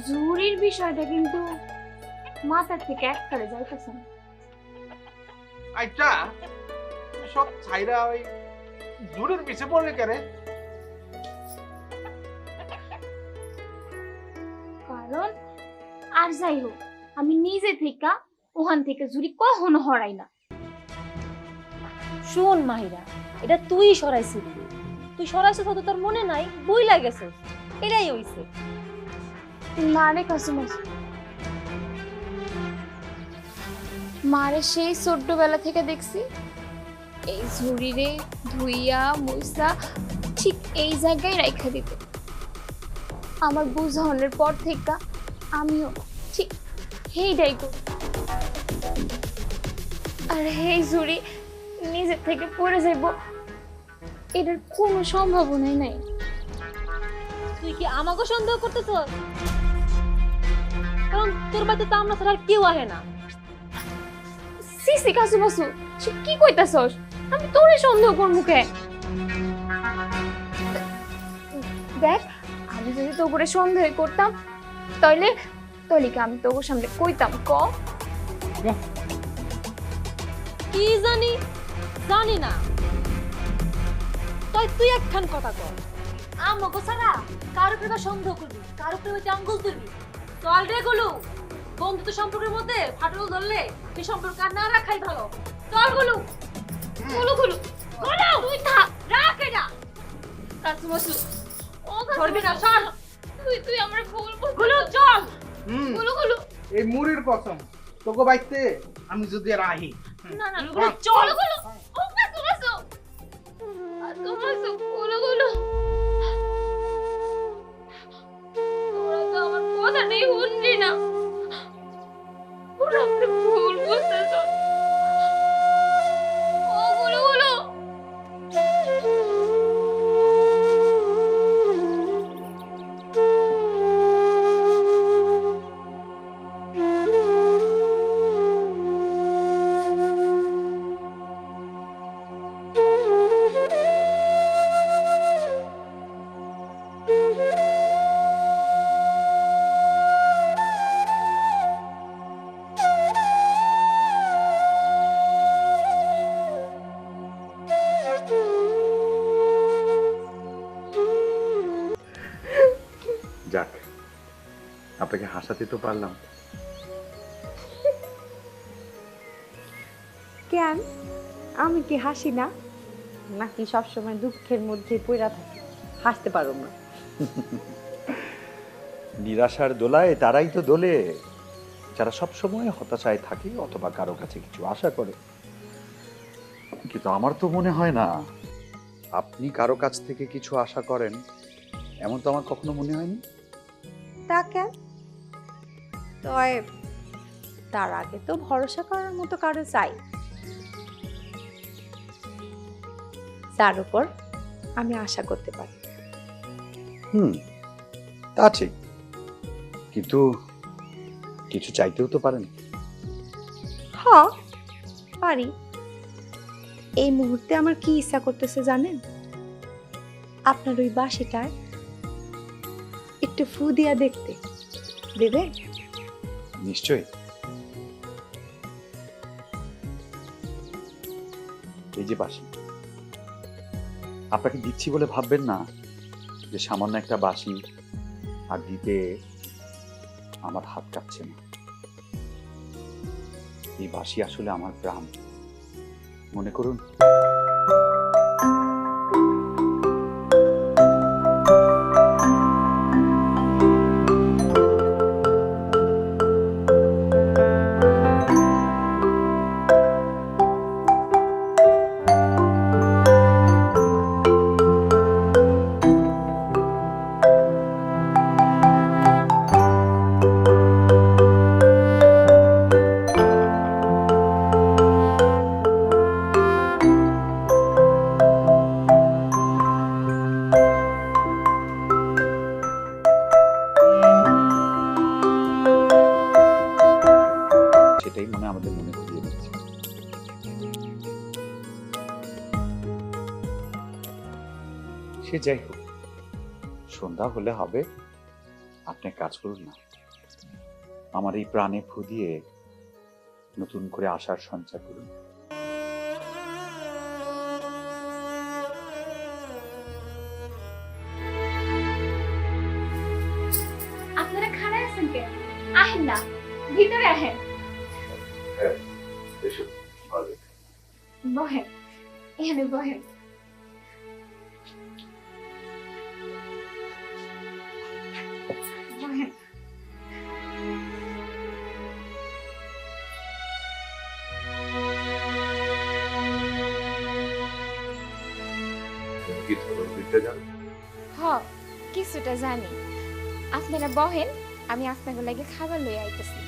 জুরির বিষয়টা কিন্তু মাথা থেকে একবারে যাইতেছে না। আচ্ছা সব ছাইরা ওই জুরের পিছে পড়লে কেন? কারণ আর যাই হোক, আমি নিজে থেকে ওখান থেকে জুরি কখনো হরাই না। শোন মাহিরা, এটা তুই সরাইছিলি, তুই সরাইছিস হয়তো তোর মনে নাই, বই লাগেছে, এটাই হইছে। মারে কাসুমাস, মারে সেই ছোট্টবেলা থেকে দেখছি এই ঝুড়িরে ধুইয়া মুইসা ঠিক এই জায়গায় রাইখা দিতে। আমার বুঝানোর পর থেকে আমিও ঠিক হেইটাই করি। আর এই ঝুড়ি নিজের থেকে পড়ে যাইব এটার কোনো সম্ভাবনাই নাই। তুই কি আমাকে সন্দেহ করতেছ? কারণ তোর বাড়িতে তো আমরা ছাড়া আর কেউ আহে না। সিসি কাসুমাসু, সে কি কইতাছস? আমি তোরে সন্দেহ করবো কে? দেখ, আমি যদি তো করে সন্দেহ করতাম তাহলে তাহলে কি আমি তোর সামনে কইতাম ক? কি জানি, জানি না। তুই একখান কথা কর, আমাকে ছাড়া কার উপরে সন্দেহ করবি, কার উপরে আঙ্গুল তুলবি? চল রে গুলু, বন্ধুত্ব সম্পর্কের মধ্যে ফাটল ধরলে সেই সম্পর্ক আর না রাখাই ভালো। চল গুলু। গুলু গুলু গুলু, তুই থাক, রাখ এটা। কাসুমাসু। ও ধরবি না, চল। তুই আমার ভুল গুলু চল। গুলু গুলু। এই মুড়ির কসম তোকে বাইতে আমি যদি আর আহি। না না গুলু চল। গুলু। ও কাসুমাসু। কাসুমাসু, গুলু গুলু। তোরা তো আমার কথাটাই শুনলি না। ওরা আমাকে ভুল বুঝতেছ। ও গুলু গুলু। যাক, আপনাকে হাসাতে তো পারলাম। কেন, আমি কি হাসি না? নাকি সবসময় দুঃখের মধ্যে পড়া থাকি, হাসতে পারো না? নিরাশার দোলায় তারাই তো দোলে যারা সবসময় হতাশায় থাকে অথবা কারো কাছে কিছু আশা করে। কিন্তু আমার তো মনে হয় না আপনি কারো কাছ থেকে কিছু আশা করেন, এমন তো আমার কখনো মনে হয়নি। তা কেন? তয় তার আগে তো ভরসা করার মতো কারো চাই, যার উপর আমি আশা করতে পারি। তা ঠিক, কিন্তু কিছু চাইতেও তো পারেন। হ্যাঁ পারি। এই মুহূর্তে আমার কি ইচ্ছা করতেছে জানেন? আপনার ওই বাঁশিটায় একটু ফু দিয়া দেখতে দেবে? নিশ্চয়ই। এই যে বাঁশি, আপনাকে দিচ্ছি বলে ভাববেন না যে সামান্য একটা বাঁশি, আর দিতে আমার হাত কাঁপছে না। এই বাঁশি আসলে আমার প্রাণ। মনে করুন সেটাই মনে আমাদের মনে করিয়ে দিচ্ছে। সে যাই হোক, সন্ধ্যা হলে হবে, আপনি এক কাজ করুন না, আমার এই প্রাণে ফু দিয়ে নতুন করে আশার সঞ্চার করুন। আপনারা খাড়া আছেন কেন? আহেন না, ভিতরে আহেন। বহেন, এখানে বহেন। বহেন। কি ধরুন দিতে যান? হ, কিছুটা জানি। আপনারা বহেন, আমি আপনাকে লাগে খাবার লই আইতেছি।